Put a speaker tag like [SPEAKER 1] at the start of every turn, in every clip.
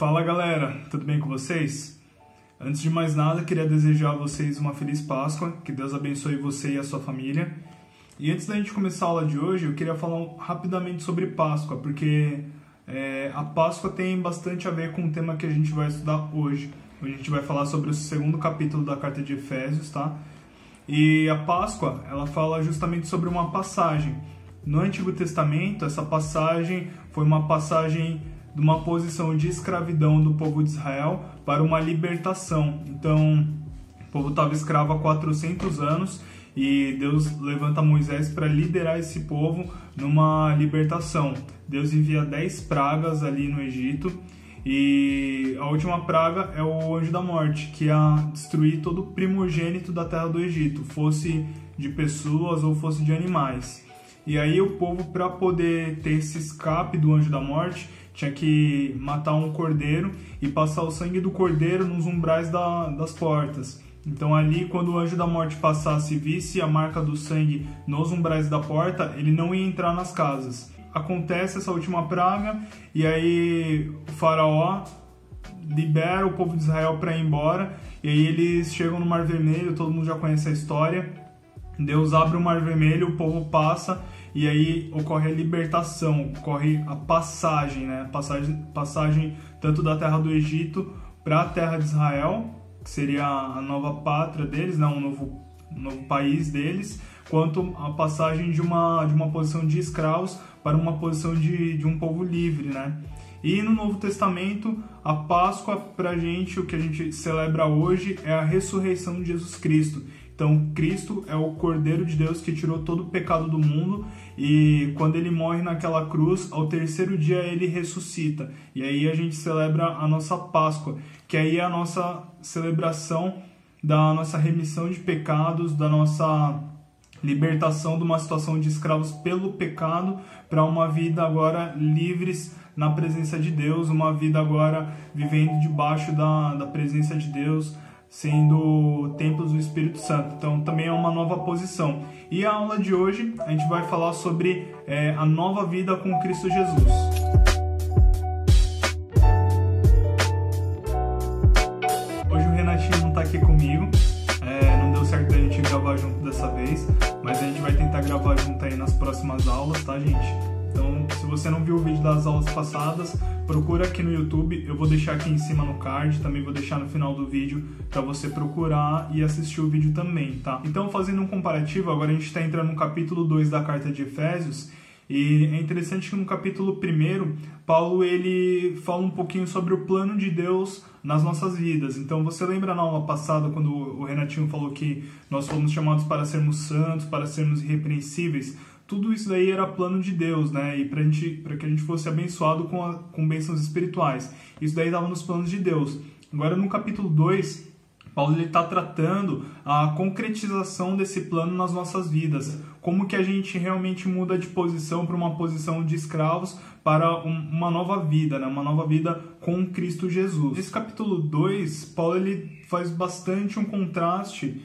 [SPEAKER 1] Fala galera, tudo bem com vocês? Antes de mais nada, queria desejar a vocês uma feliz Páscoa, que Deus abençoe você e a sua família. E antes da gente começar a aula de hoje, eu queria falar rapidamente sobre Páscoa, porque a Páscoa tem bastante a ver com o tema que a gente vai estudar hoje. Hoje a gente vai falar sobre o segundo capítulo da carta de Efésios, tá? E a Páscoa, ela fala justamente sobre uma passagem. No Antigo Testamento, essa passagem foi uma passagem de uma posição de escravidão do povo de Israel para uma libertação. Então, o povo estava escravo há 400 anos e Deus levanta Moisés para liderar esse povo numa libertação. Deus envia 10 pragas ali no Egito e a última praga é o anjo da morte, que ia destruir todo o primogênito da terra do Egito, fosse de pessoas ou fosse de animais. E aí o povo, para poder ter esse escape do anjo da morte, tinha que matar um cordeiro e passar o sangue do cordeiro nos umbrais das portas. Então ali, quando o anjo da morte passasse e visse a marca do sangue nos umbrais da porta, ele não ia entrar nas casas. Acontece essa última praga e aí o faraó libera o povo de Israel para ir embora. E aí eles chegam no Mar Vermelho, todo mundo já conhece a história. Deus abre o Mar Vermelho, o povo passa e aí ocorre a libertação, ocorre a passagem, né? Passagem tanto da terra do Egito para a terra de Israel, que seria a nova pátria deles, né? um novo país deles, quanto a passagem de uma posição de escravos para uma posição de um povo livre, né? E no Novo Testamento, a Páscoa, pra gente, o que a gente celebra hoje é a ressurreição de Jesus Cristo. Então, Cristo é o Cordeiro de Deus que tirou todo o pecado do mundo e quando ele morre naquela cruz, ao terceiro dia ele ressuscita. E aí a gente celebra a nossa Páscoa, que aí é a nossa celebração da nossa remissão de pecados, da nossa libertação de uma situação de escravos pelo pecado para uma vida agora livres na presença de Deus, uma vida agora vivendo debaixo da presença de Deus, sendo templos do Espírito Santo. Então também é uma nova posição. E a aula de hoje a gente vai falar sobre a nova vida com Cristo Jesus. Hoje o Renatinho não está aqui comigo, não deu certo a gente gravar junto dessa vez, mas a gente vai tentar gravar junto aí nas próximas aulas, tá, gente? Então, se você não viu o vídeo das aulas passadas, procura aqui no YouTube, eu vou deixar aqui em cima no card, também vou deixar no final do vídeo para você procurar e assistir o vídeo também, tá? Então, fazendo um comparativo, agora a gente está entrando no capítulo 2 da carta de Efésios, e é interessante que no capítulo 1, Paulo ele fala um pouquinho sobre o plano de Deus nas nossas vidas. Então, você lembra na aula passada, quando o Renatinho falou que nós fomos chamados para sermos santos, para sermos irrepreensíveis? Tudo isso daí era plano de Deus, né? E para que a gente fosse abençoado com bênçãos espirituais. Isso daí estava nos planos de Deus. Agora, no capítulo 2, Paulo está tratando a concretização desse plano nas nossas vidas. Como que a gente realmente muda de posição para uma posição de escravos para uma nova vida, né? Uma nova vida com Cristo Jesus. Nesse capítulo 2, Paulo ele faz bastante um contraste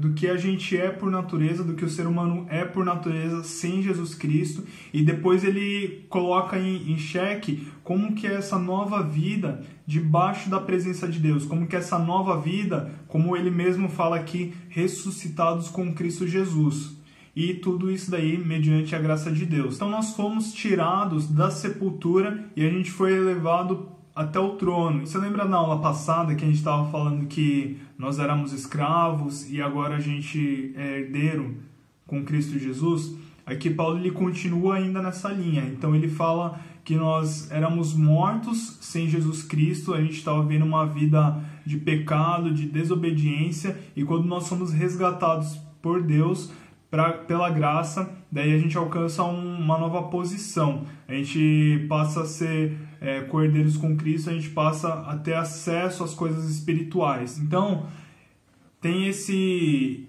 [SPEAKER 1] do que a gente é por natureza, do que o ser humano é por natureza sem Jesus Cristo, e depois ele coloca em xeque como que é essa nova vida debaixo da presença de Deus, como que é essa nova vida, como ele mesmo fala aqui, ressuscitados com Cristo Jesus. E tudo isso daí mediante a graça de Deus. Então nós fomos tirados da sepultura e a gente foi elevado até o trono. Você lembra na aula passada que a gente estava falando que nós éramos escravos e agora a gente é herdeiro com Cristo Jesus? Aqui Paulo ele continua ainda nessa linha. Então ele fala que nós éramos mortos sem Jesus Cristo, a gente estava vivendo uma vida de pecado, de desobediência, e quando nós somos resgatados por Deus, pela graça, daí a gente alcança uma nova posição. A gente passa a ser cordeiros com Cristo, a gente passa a ter acesso às coisas espirituais. Então, tem esse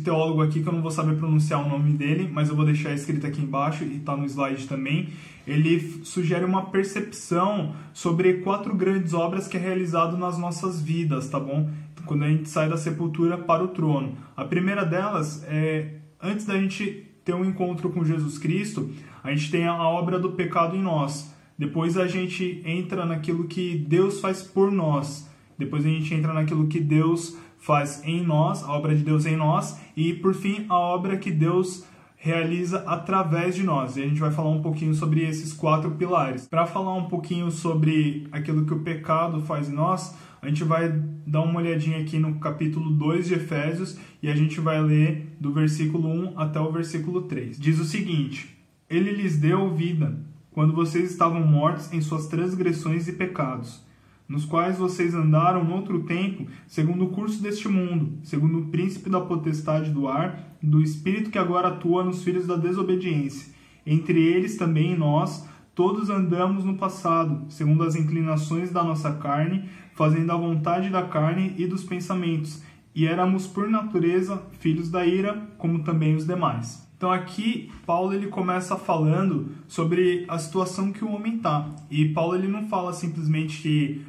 [SPEAKER 1] teólogo aqui, que eu não vou saber pronunciar o nome dele, mas eu vou deixar escrito aqui embaixo e está no slide também. Ele sugere uma percepção sobre 4 grandes obras que é realizado nas nossas vidas, tá bom? Quando a gente sai da sepultura para o trono. A primeira delas é, antes da gente ter um encontro com Jesus Cristo, a gente tem a obra do pecado em nós. depois a gente entra naquilo que Deus faz por nós, depois a gente entra naquilo que Deus faz em nós, a obra de Deus em nós, e por fim a obra que Deus realiza através de nós. E a gente vai falar um pouquinho sobre esses 4 pilares. Para falar um pouquinho sobre aquilo que o pecado faz em nós, a gente vai dar uma olhadinha aqui no capítulo 2 de Efésios e a gente vai ler do versículo 1 até o versículo 3. Diz o seguinte: Ele lhes deu vida quando vocês estavam mortos em suas transgressões e pecados, nos quais vocês andaram no outro tempo, segundo o curso deste mundo, segundo o príncipe da potestade do ar, do espírito que agora atua nos filhos da desobediência. Entre eles também nós, todos andamos no passado, segundo as inclinações da nossa carne, fazendo a vontade da carne e dos pensamentos, e éramos por natureza filhos da ira, como também os demais. Então aqui, Paulo ele começa falando sobre a situação que o homem está. E Paulo ele não fala simplesmente que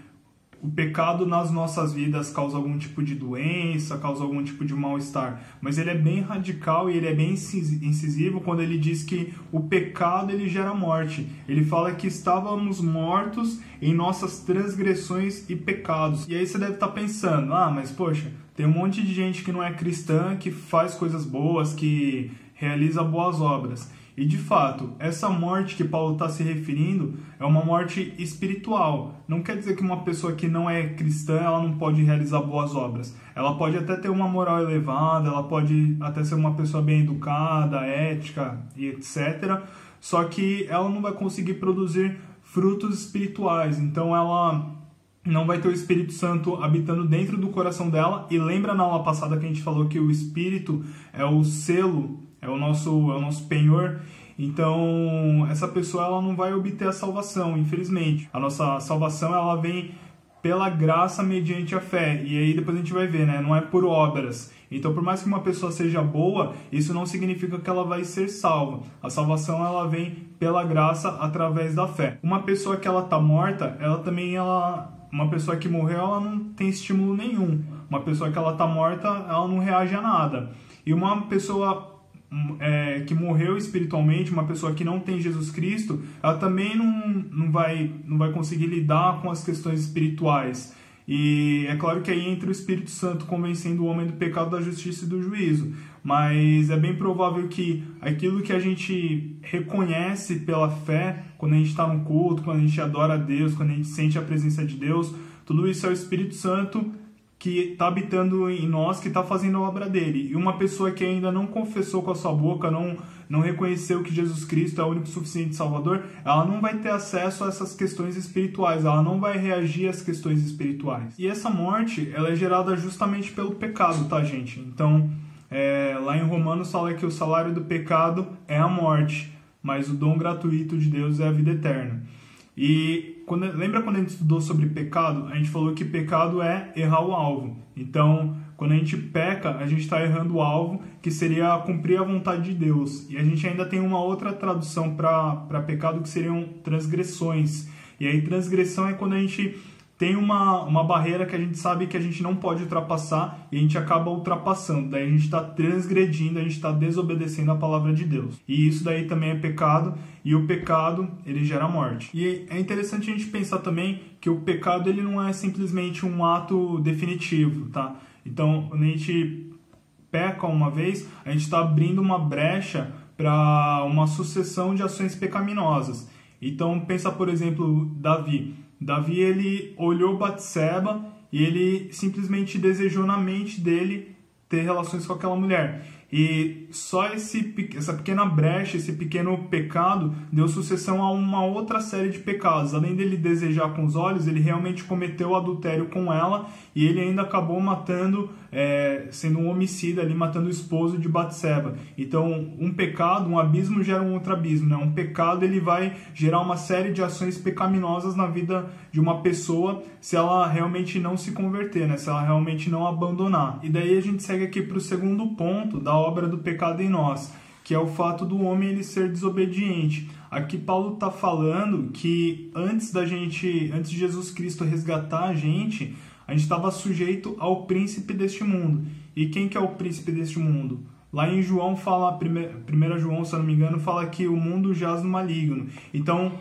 [SPEAKER 1] o pecado nas nossas vidas causa algum tipo de doença, causa algum tipo de mal-estar, mas ele é bem radical e ele é bem incisivo quando ele diz que o pecado ele gera morte. Ele fala que estávamos mortos em nossas transgressões e pecados. E aí você deve estar pensando, mas poxa, tem um monte de gente que não é cristã, que faz coisas boas, que realiza boas obras. E de fato, essa morte que Paulo está se referindo é uma morte espiritual. Não quer dizer que uma pessoa que não é cristã ela não pode realizar boas obras. Ela pode até ter uma moral elevada, ela pode até ser uma pessoa bem educada, ética e etc. Só que ela não vai conseguir produzir frutos espirituais. Então ela não vai ter o Espírito Santo habitando dentro do coração dela. E lembra na aula passada que a gente falou que o Espírito é o selo, é o nosso penhor. Então essa pessoa ela não vai obter a salvação, infelizmente. A nossa salvação ela vem pela graça mediante a fé. E aí depois a gente vai ver, né? Não é por obras. Então por mais que uma pessoa seja boa, isso não significa que ela vai ser salva. A salvação ela vem pela graça através da fé. Uma pessoa que ela tá morta, uma pessoa que morreu, ela não tem estímulo nenhum. Uma pessoa que ela tá morta, ela não reage a nada. E uma pessoa que morreu espiritualmente, uma pessoa que não tem Jesus Cristo, ela também não vai conseguir lidar com as questões espirituais. E é claro que aí entra o Espírito Santo convencendo o homem do pecado, da justiça e do juízo. Mas é bem provável que aquilo que a gente reconhece pela fé, quando a gente está no culto, quando a gente adora a Deus, quando a gente sente a presença de Deus, tudo isso é o Espírito Santo que está habitando em nós, que está fazendo a obra dele. E uma pessoa que ainda não confessou com a sua boca, não reconheceu que Jesus Cristo é o único suficiente Salvador, ela não vai ter acesso a essas questões espirituais, ela não vai reagir às questões espirituais. E essa morte, ela é gerada justamente pelo pecado, tá, gente? Então, lá em Romanos fala que o salário do pecado é a morte, mas o dom gratuito de Deus é a vida eterna. E lembra quando a gente estudou sobre pecado? A gente falou que pecado é errar o alvo. Então, quando a gente peca, a gente está errando o alvo, que seria cumprir a vontade de Deus. E a gente ainda tem uma outra tradução para pecado, que seriam transgressões. E aí, transgressão é quando a gente tem uma barreira que a gente sabe que a gente não pode ultrapassar e a gente acaba ultrapassando. Daí a gente está transgredindo, a gente está desobedecendo a palavra de Deus. E isso daí também é pecado, e o pecado, ele gera morte. E é interessante a gente pensar também que o pecado ele não é simplesmente um ato definitivo, tá? Então, quando a gente peca uma vez, a gente está abrindo uma brecha para uma sucessão de ações pecaminosas. Então, pensa, por exemplo, Davi. Davi, ele olhou Batseba e ele simplesmente desejou na mente dele ter relações com aquela mulher. E só essa pequena brecha, esse pequeno pecado, deu sucessão a uma outra série de pecados. Além dele desejar com os olhos, ele realmente cometeu o adultério com ela e ele ainda acabou matando, sendo um homicida ali, matando o esposo de Batseba. Então, um pecado, um abismo gera um outro abismo, né? Um pecado, ele vai gerar uma série de ações pecaminosas na vida de uma pessoa se ela realmente não se converter, né? Se ela realmente não abandonar. E daí a gente segue aqui para o segundo ponto da obra do pecado em nós, que é o fato do homem ele ser desobediente. Aqui Paulo está falando que antes de Jesus Cristo resgatar a gente estava sujeito ao príncipe deste mundo. E quem que é o príncipe deste mundo? Lá em João fala, 1 João, se eu não me engano, fala que o mundo jaz no maligno. Então,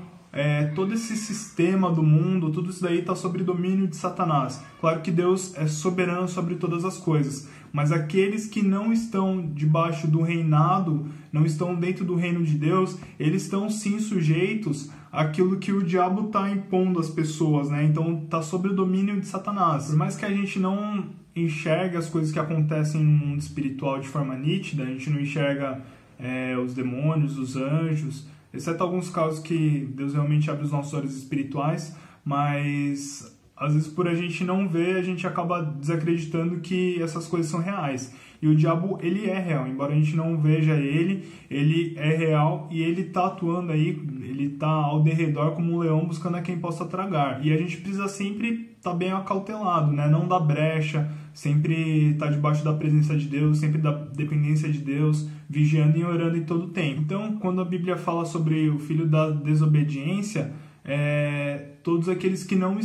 [SPEAKER 1] todo esse sistema do mundo, tudo isso daí está sob domínio de Satanás. Claro que Deus é soberano sobre todas as coisas, mas aqueles que não estão debaixo do reinado, não estão dentro do reino de Deus, eles estão sim sujeitos àquilo que o diabo está impondo às pessoas, né? Então está sob o domínio de Satanás. Por mais que a gente não enxergue as coisas que acontecem no mundo espiritual de forma nítida, a gente não enxerga os demônios, os anjos, exceto alguns casos que Deus realmente abre os nossos olhos espirituais, mas às vezes por a gente não ver, a gente acaba desacreditando que essas coisas são reais. E o diabo, ele é real, embora a gente não veja ele é real e ele está atuando aí, ele está ao derredor como um leão buscando a quem possa tragar. E a gente precisa sempre estar bem acautelado, né? Não dar brecha, sempre estar debaixo da presença de Deus, sempre da dependência de Deus, vigiando e orando em todo o tempo. Então, quando a Bíblia fala sobre o filho da desobediência, todos aqueles que não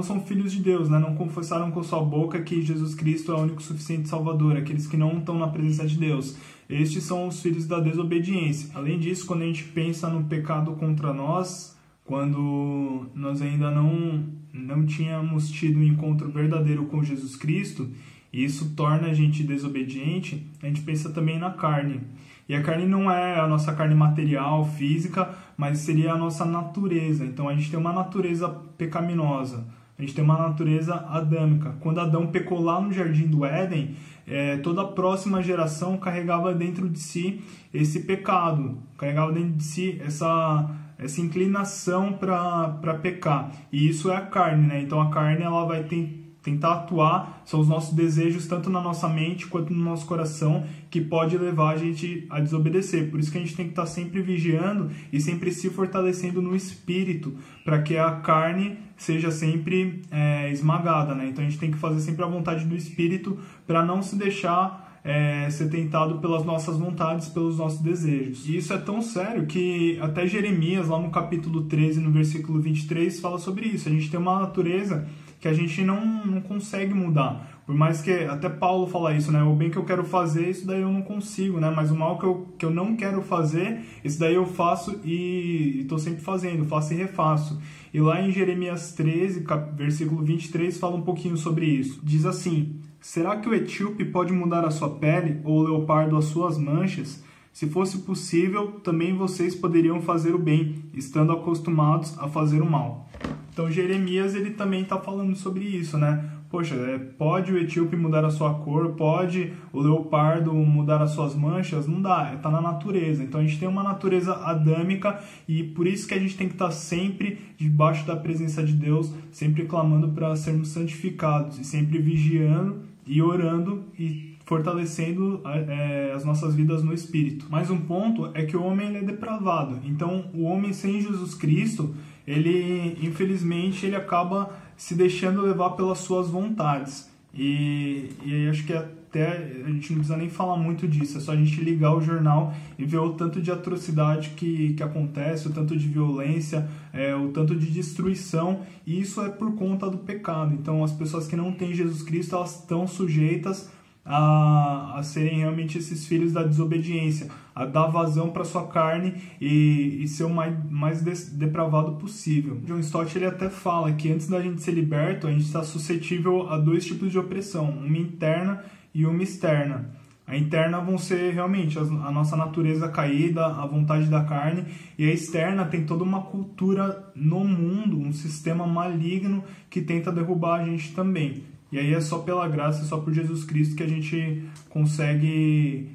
[SPEAKER 1] são filhos de Deus, né? Não confessaram com sua boca que Jesus Cristo é o único suficiente Salvador, aqueles que não estão na presença de Deus. Estes são os filhos da desobediência. Além disso, quando a gente pensa no pecado contra nós, quando nós ainda não tínhamos tido um encontro verdadeiro com Jesus Cristo, e isso torna a gente desobediente, a gente pensa também na carne. E a carne não é a nossa carne material, física, mas seria a nossa natureza. Então a gente tem uma natureza pecaminosa, a gente tem uma natureza adâmica. Quando Adão pecou lá no Jardim do Éden, toda a próxima geração carregava dentro de si esse pecado, carregava dentro de si essa inclinação para pecar. E isso é a carne, né? Então a carne ela vai tentar atuar, são os nossos desejos tanto na nossa mente quanto no nosso coração, que pode levar a gente a desobedecer. Por isso que a gente tem que estar sempre vigiando e sempre se fortalecendo no espírito, para que a carne seja sempre esmagada, né? Então a gente tem que fazer sempre a vontade do espírito para não se deixar ser tentado pelas nossas vontades, pelos nossos desejos. E isso é tão sério que até Jeremias, lá no capítulo 13, no versículo 23, fala sobre isso. A gente tem uma natureza que a gente não consegue mudar. Por mais que até Paulo fala isso, né? O bem que eu quero fazer, isso daí eu não consigo, né? Mas o mal que eu não quero fazer, isso daí eu faço e estou sempre fazendo, faço e refaço. E lá em Jeremias 13, versículo 23, fala um pouquinho sobre isso. Diz assim: será que o etíope pode mudar a sua pele, ou o leopardo as suas manchas? Se fosse possível, também vocês poderiam fazer o bem, estando acostumados a fazer o mal. Então Jeremias ele também está falando sobre isso, né? Poxa, pode o etíope mudar a sua cor, pode o leopardo mudar as suas manchas? Não dá, está na natureza. Então a gente tem uma natureza adâmica e por isso que a gente tem que estar sempre debaixo da presença de Deus, sempre clamando para sermos santificados e sempre vigiando e orando e fortalecendo as nossas vidas no Espírito. Mais um ponto é que o homem ele é depravado. Então o homem sem Jesus Cristo, ele infelizmente ele acaba se deixando levar pelas suas vontades. E acho que até a gente não precisa nem falar muito disso, é só a gente ligar o jornal e ver o tanto de atrocidade que acontece, o tanto de violência, o tanto de destruição, e isso é por conta do pecado. Então as pessoas que não têm Jesus Cristo, elas estão sujeitas a serem realmente esses filhos da desobediência, a dar vazão para sua carne e ser o mais depravado possível. John Stott ele até fala que antes da gente ser liberto, a gente está suscetível a dois tipos de opressão, uma interna e uma externa. A interna vão ser realmente a nossa natureza caída, a vontade da carne, e a externa tem toda uma cultura no mundo, um sistema maligno que tenta derrubar a gente também. E aí é só pela graça, é só por Jesus Cristo que a gente consegue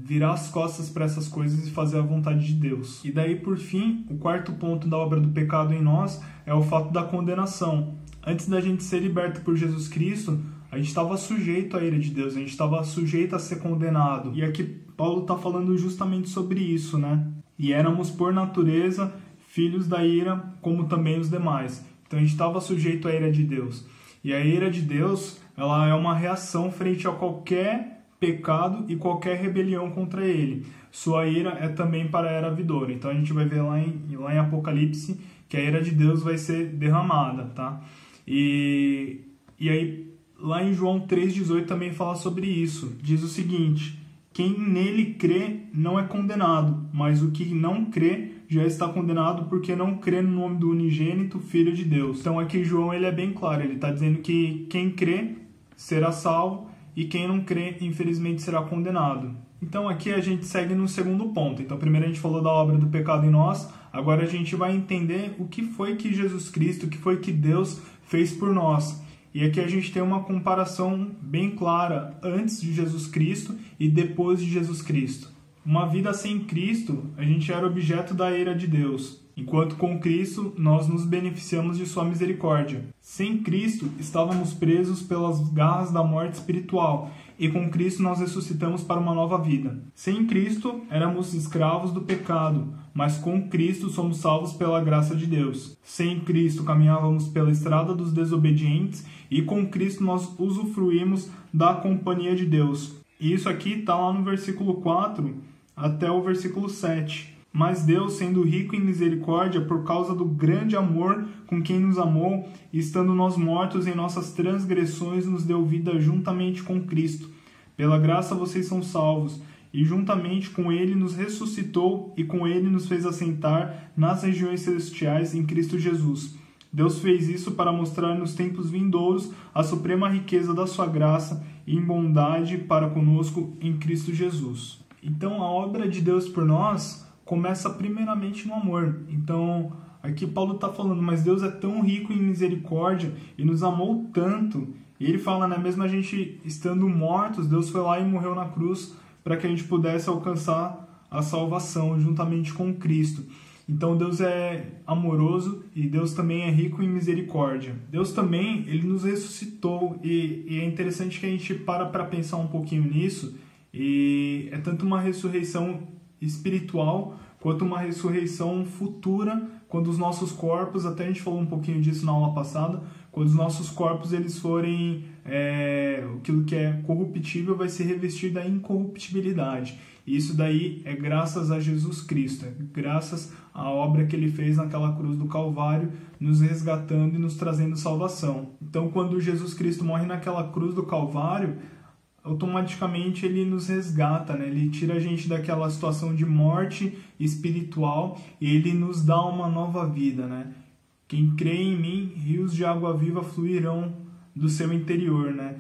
[SPEAKER 1] virar as costas para essas coisas e fazer a vontade de Deus. E daí, por fim, o quarto ponto da obra do pecado em nós é o fato da condenação. Antes da gente ser liberto por Jesus Cristo, a gente estava sujeito à ira de Deus, a gente estava sujeito a ser condenado. E aqui Paulo está falando justamente sobre isso, né? E éramos, por natureza, filhos da ira, como também os demais. Então a gente estava sujeito à ira de Deus. E a ira de Deus, ela é uma reação frente a qualquer pecado e qualquer rebelião contra ele. Sua ira é também para a era vindoura. Então a gente vai ver lá em Apocalipse que a ira de Deus vai ser derramada, tá? E aí lá em João 3,18 também fala sobre isso. Diz o seguinte: quem nele crê não é condenado, mas o que não crê já está condenado porque não crê no nome do unigênito Filho de Deus. Então aqui João ele é bem claro, ele está dizendo que quem crê será salvo e quem não crê, infelizmente, será condenado. Então aqui a gente segue no segundo ponto. Então primeiro a gente falou da obra do pecado em nós, agora a gente vai entender o que foi que Jesus Cristo, o que foi que Deus fez por nós. E aqui a gente tem uma comparação bem clara antes de Jesus Cristo e depois de Jesus Cristo. Uma vida sem Cristo, a gente era objeto da ira de Deus, enquanto com Cristo nós nos beneficiamos de sua misericórdia. Sem Cristo, estávamos presos pelas garras da morte espiritual, e com Cristo nós ressuscitamos para uma nova vida. Sem Cristo, éramos escravos do pecado, mas com Cristo somos salvos pela graça de Deus. Sem Cristo, caminhávamos pela estrada dos desobedientes, e com Cristo nós usufruímos da companhia de Deus. E isso aqui está lá no versículo 4 até o versículo 7. Mas Deus, sendo rico em misericórdia, por causa do grande amor com quem nos amou, estando nós mortos em nossas transgressões, nos deu vida juntamente com Cristo. Pela graça vocês são salvos, e juntamente com Ele nos ressuscitou e com Ele nos fez assentar nas regiões celestiais em Cristo Jesus. Deus fez isso para mostrar nos tempos vindouros a suprema riqueza da sua graça e em bondade para conosco em Cristo Jesus. Então, a obra de Deus por nós começa primeiramente no amor. Então, aqui Paulo está falando, mas Deus é tão rico em misericórdia e nos amou tanto. E ele fala, né, mesmo a gente estando mortos, Deus foi lá e morreu na cruz para que a gente pudesse alcançar a salvação juntamente com Cristo. Então, Deus é amoroso e Deus também é rico em misericórdia. Deus também, ele nos ressuscitou e é interessante que a gente para pensar um pouquinho nisso. E é tanto uma ressurreição espiritual quanto uma ressurreição futura, quando os nossos corpos, até a gente falou um pouquinho disso na aula passada, quando os nossos corpos eles forem, aquilo que é corruptível vai ser revestido da incorruptibilidade. E isso daí é graças a Jesus Cristo, é graças à obra que ele fez naquela cruz do Calvário, nos resgatando e nos trazendo salvação. Então, quando Jesus Cristo morre naquela cruz do Calvário, automaticamente ele nos resgata, né? Ele tira a gente daquela situação de morte espiritual e ele nos dá uma nova vida, né? Quem crê em mim, rios de água viva fluirão do seu interior, né?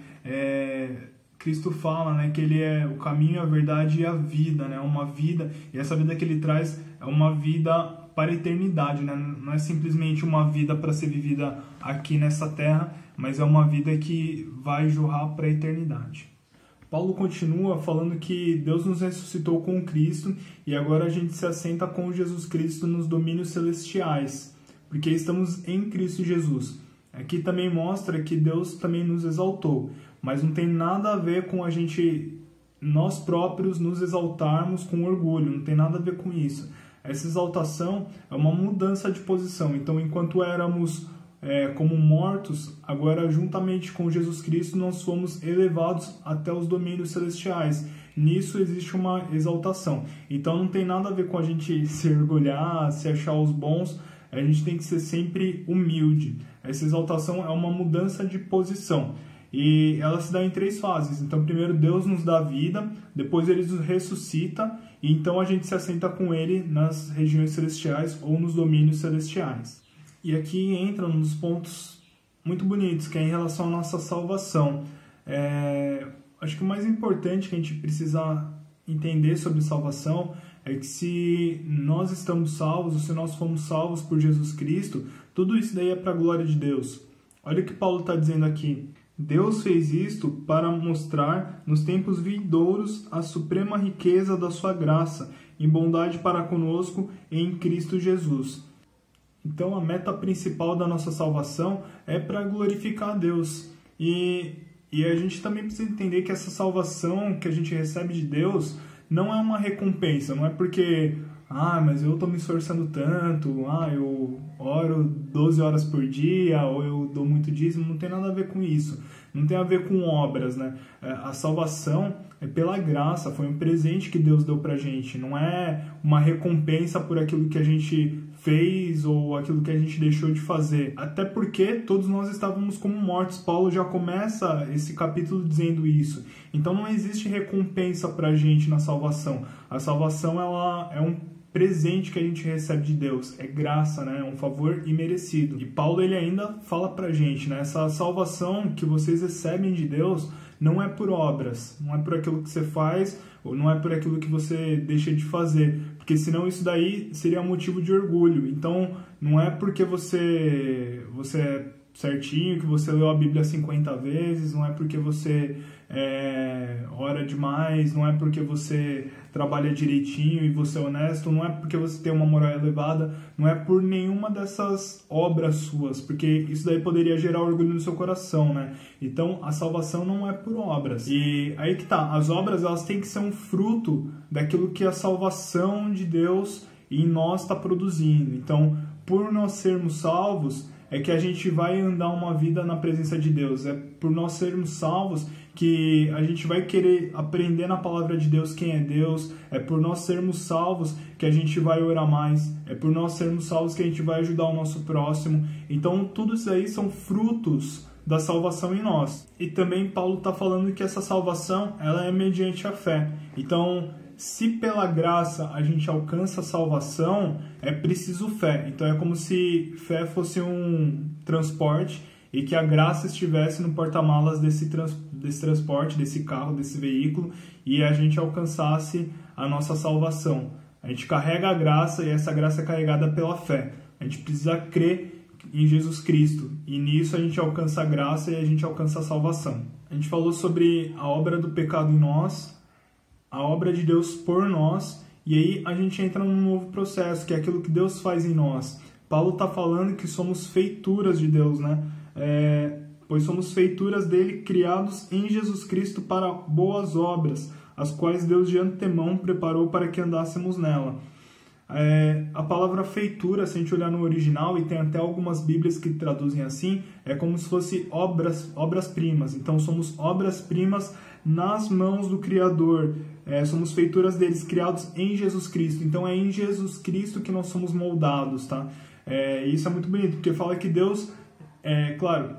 [SPEAKER 1] Cristo fala, né, que ele é o caminho, a verdade e a vida, né? Uma vida, e essa vida que ele traz é uma vida para a eternidade, né? Não é simplesmente uma vida para ser vivida aqui nessa terra, mas é uma vida que vai jorrar para a eternidade. Paulo continua falando que Deus nos ressuscitou com Cristo e agora a gente se assenta com Jesus Cristo nos domínios celestiais, porque estamos em Cristo Jesus. Aqui também mostra que Deus também nos exaltou, mas não tem nada a ver com nós próprios nos exaltarmos com orgulho, não tem nada a ver com isso. Essa exaltação é uma mudança de posição. Então, enquanto éramos como mortos, agora juntamente com Jesus Cristo nós fomos elevados até os domínios celestiais. Nisso existe uma exaltação. Então não tem nada a ver com a gente se orgulhar, se achar os bons. A gente tem que ser sempre humilde. Essa exaltação é uma mudança de posição. E ela se dá em 3 fases. Então primeiro Deus nos dá vida, depois ele nos ressuscita, e então a gente se assenta com ele nas regiões celestiais ou nos domínios celestiais. E aqui entra nos pontos muito bonitos, que é em relação à nossa salvação. Acho que o mais importante que a gente precisa entender sobre salvação é que se nós estamos salvos, ou se nós fomos salvos por Jesus Cristo, tudo isso daí é para a glória de Deus. Olha o que Paulo está dizendo aqui. Deus fez isto para mostrar nos tempos vindouros a suprema riqueza da sua graça, em bondade para conosco em Cristo Jesus. Então, a meta principal da nossa salvação é para glorificar a Deus. E a gente também precisa entender que essa salvação que a gente recebe de Deus não é uma recompensa. Não é porque, mas eu estou me esforçando tanto, eu oro 12 horas por dia, ou eu dou muito dízimo. Não tem nada a ver com isso. Não tem a ver com obras, né? A salvação é pela graça, foi um presente que Deus deu pra gente. Não é uma recompensa por aquilo que a gente fez ou aquilo que a gente deixou de fazer. Até porque todos nós estávamos como mortos. Paulo já começa esse capítulo dizendo isso. Então não existe recompensa pra gente na salvação. A salvação ela é um presente que a gente recebe de Deus, é graça, né? É um favor imerecido. E Paulo ele ainda fala pra gente, né? Essa salvação que vocês recebem de Deus não é por obras, não é por aquilo que você faz, ou não é por aquilo que você deixa de fazer, porque senão isso daí seria motivo de orgulho. Então, não é porque você é certinho, que você leu a Bíblia 50 vezes, não é porque você ora demais, não é porque você trabalha direitinho e você é honesto, não é porque você tem uma moral elevada, não é por nenhuma dessas obras suas, porque isso daí poderia gerar orgulho no seu coração, né? Então, a salvação não é por obras. E aí que tá, as obras elas têm que ser um fruto daquilo que a salvação de Deus em nós está produzindo. Então, por nós sermos salvos, é que a gente vai andar uma vida na presença de Deus. É por nós sermos salvos que a gente vai querer aprender na palavra de Deus quem é Deus. É por nós sermos salvos que a gente vai orar mais. É por nós sermos salvos que a gente vai ajudar o nosso próximo. Então, tudo isso aí são frutos da salvação em nós. E também Paulo está falando que essa salvação ela é mediante a fé. Então, se pela graça a gente alcança a salvação, é preciso fé. Então é como se fé fosse um transporte e que a graça estivesse no porta-malas desse transporte, desse carro, desse veículo, e a gente alcançasse a nossa salvação. A gente carrega a graça e essa graça é carregada pela fé. A gente precisa crer em Jesus Cristo e nisso a gente alcança a graça e a gente alcança a salvação. A gente falou sobre a obra do pecado em nós, a obra de Deus por nós, e aí a gente entra num novo processo, que é aquilo que Deus faz em nós. Paulo está falando que somos feituras de Deus, né? Pois somos feituras dele, criados em Jesus Cristo para boas obras, as quais Deus de antemão preparou para que andássemos nela. A palavra feitura, se a gente olhar no original, e tem até algumas bíblias que traduzem assim, é como se fosse obras-primas. Então somos obras-primas nas mãos do Criador. Somos feituras deles, criados em Jesus Cristo. Então é em Jesus Cristo que nós somos moldados, tá? Isso é muito bonito, porque fala que Deus, claro,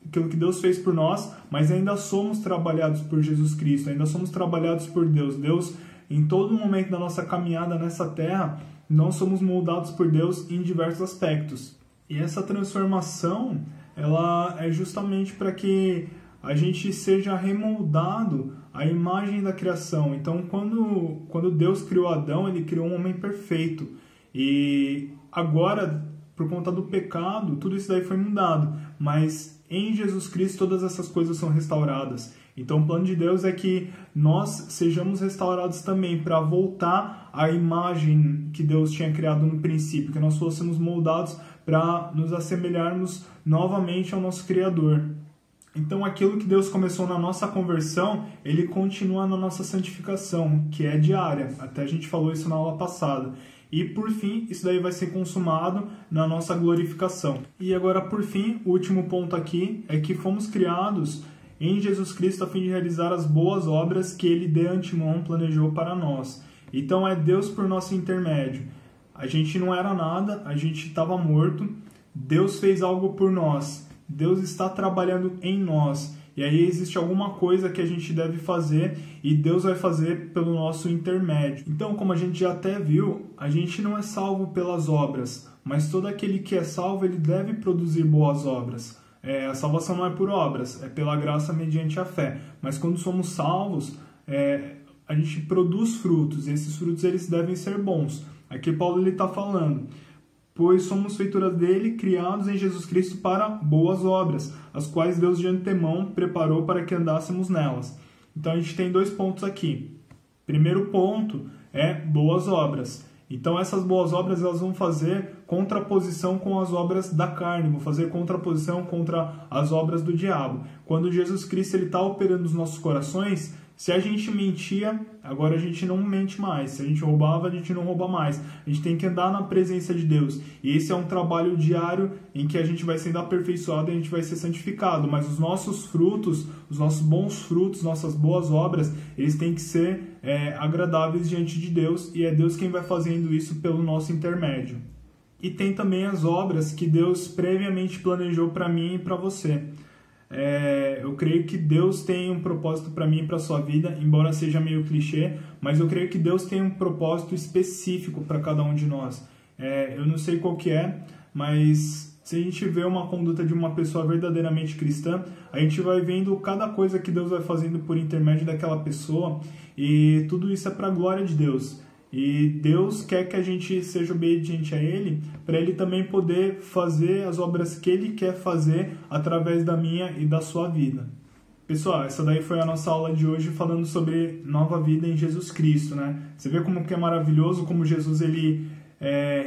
[SPEAKER 1] aquilo que Deus fez por nós, mas ainda somos trabalhados por Jesus Cristo, ainda somos trabalhados por Deus. Deus, em todo momento da nossa caminhada nessa terra, nós somos moldados por Deus em diversos aspectos. E essa transformação, ela é justamente para que a gente seja remoldado à imagem da criação. Então, quando Deus criou Adão, ele criou um homem perfeito. E agora, por conta do pecado, tudo isso daí foi mudado. Mas em Jesus Cristo, todas essas coisas são restauradas. Então, o plano de Deus é que nós sejamos restaurados também para voltar à imagem que Deus tinha criado no princípio, que nós fôssemos moldados para nos assemelharmos novamente ao nosso Criador. Então, aquilo que Deus começou na nossa conversão, ele continua na nossa santificação, que é diária. Até a gente falou isso na aula passada. E, por fim, isso daí vai ser consumado na nossa glorificação. E agora, por fim, o último ponto aqui é que fomos criados em Jesus Cristo a fim de realizar as boas obras que ele de antemão planejou para nós. Então, é Deus por nosso intermédio. A gente não era nada, a gente estava morto. Deus fez algo por nós. Deus está trabalhando em nós. E aí existe alguma coisa que a gente deve fazer e Deus vai fazer pelo nosso intermédio. Então, como a gente já até viu, a gente não é salvo pelas obras, mas todo aquele que é salvo, ele deve produzir boas obras. A salvação não é por obras, é pela graça mediante a fé. Mas quando somos salvos, a gente produz frutos, e esses frutos eles devem ser bons. Aqui Paulo está falando: pois somos feituras dele, criados em Jesus Cristo para boas obras, as quais Deus de antemão preparou para que andássemos nelas. Então a gente tem 2 pontos aqui. Primeiro ponto é boas obras. Então essas boas obras elas vão fazer contraposição com as obras da carne, vão fazer contraposição contra as obras do diabo. Quando Jesus Cristo está operando nos nossos corações, se a gente mentia, agora a gente não mente mais. Se a gente roubava, a gente não rouba mais. A gente tem que andar na presença de Deus. E esse é um trabalho diário em que a gente vai sendo aperfeiçoado e a gente vai ser santificado. Mas os nossos frutos, os nossos bons frutos, nossas boas obras, eles têm que ser agradáveis diante de Deus. E é Deus quem vai fazendo isso pelo nosso intermédio. E tem também as obras que Deus previamente planejou para mim e para você. Eu creio que Deus tem um propósito para mim e para sua vida, embora seja meio clichê, mas eu creio que Deus tem um propósito específico para cada um de nós. Eu não sei qual que é, mas se a gente vê uma conduta de uma pessoa verdadeiramente cristã, a gente vai vendo cada coisa que Deus vai fazendo por intermédio daquela pessoa, e tudo isso é para a glória de Deus. E Deus quer que a gente seja obediente a Ele, para Ele também poder fazer as obras que Ele quer fazer através da minha e da sua vida. Pessoal, essa daí foi a nossa aula de hoje falando sobre nova vida em Jesus Cristo, né? Você vê como que é maravilhoso, como Jesus ele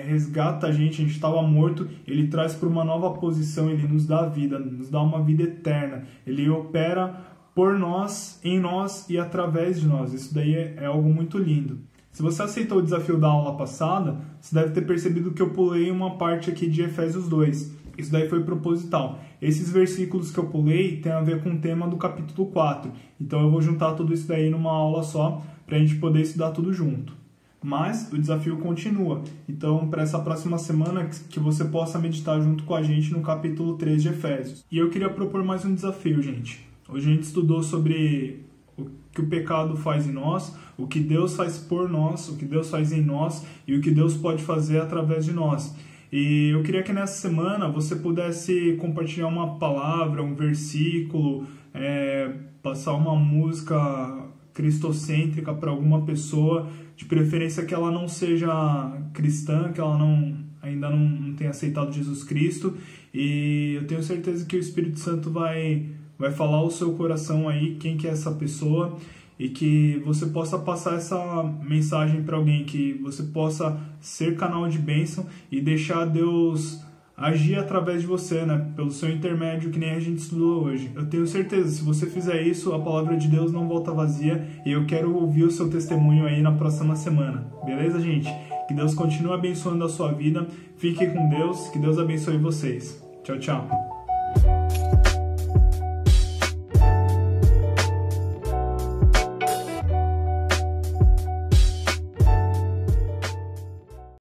[SPEAKER 1] resgata a gente estava morto, Ele traz para uma nova posição, Ele nos dá vida, nos dá uma vida eterna. Ele opera por nós, em nós e através de nós. Isso daí é algo muito lindo. Se você aceitou o desafio da aula passada, você deve ter percebido que eu pulei uma parte aqui de Efésios 2. Isso daí foi proposital. Esses versículos que eu pulei tem a ver com o tema do capítulo 4. Então eu vou juntar tudo isso daí numa aula só, para a gente poder estudar tudo junto. Mas o desafio continua. Então, para essa próxima semana, que você possa meditar junto com a gente no capítulo 3 de Efésios. E eu queria propor mais um desafio, gente. Hoje a gente estudou sobre o que o pecado faz em nós, o que Deus faz por nós, o que Deus faz em nós e o que Deus pode fazer através de nós. E eu queria que nessa semana você pudesse compartilhar uma palavra, um versículo, passar uma música cristocêntrica para alguma pessoa, de preferência que ela não seja cristã, que ela ainda não tenha aceitado Jesus Cristo. E eu tenho certeza que o Espírito Santo vai falar ao seu coração aí quem que é essa pessoa, e que você possa passar essa mensagem para alguém, que você possa ser canal de bênção e deixar Deus agir através de você, né? Pelo seu intermédio, que nem a gente estudou hoje. Eu tenho certeza, se você fizer isso, a palavra de Deus não volta vazia, e eu quero ouvir o seu testemunho aí na próxima semana. Beleza, gente? Que Deus continue abençoando a sua vida. Fique com Deus, que Deus abençoe vocês. Tchau, tchau.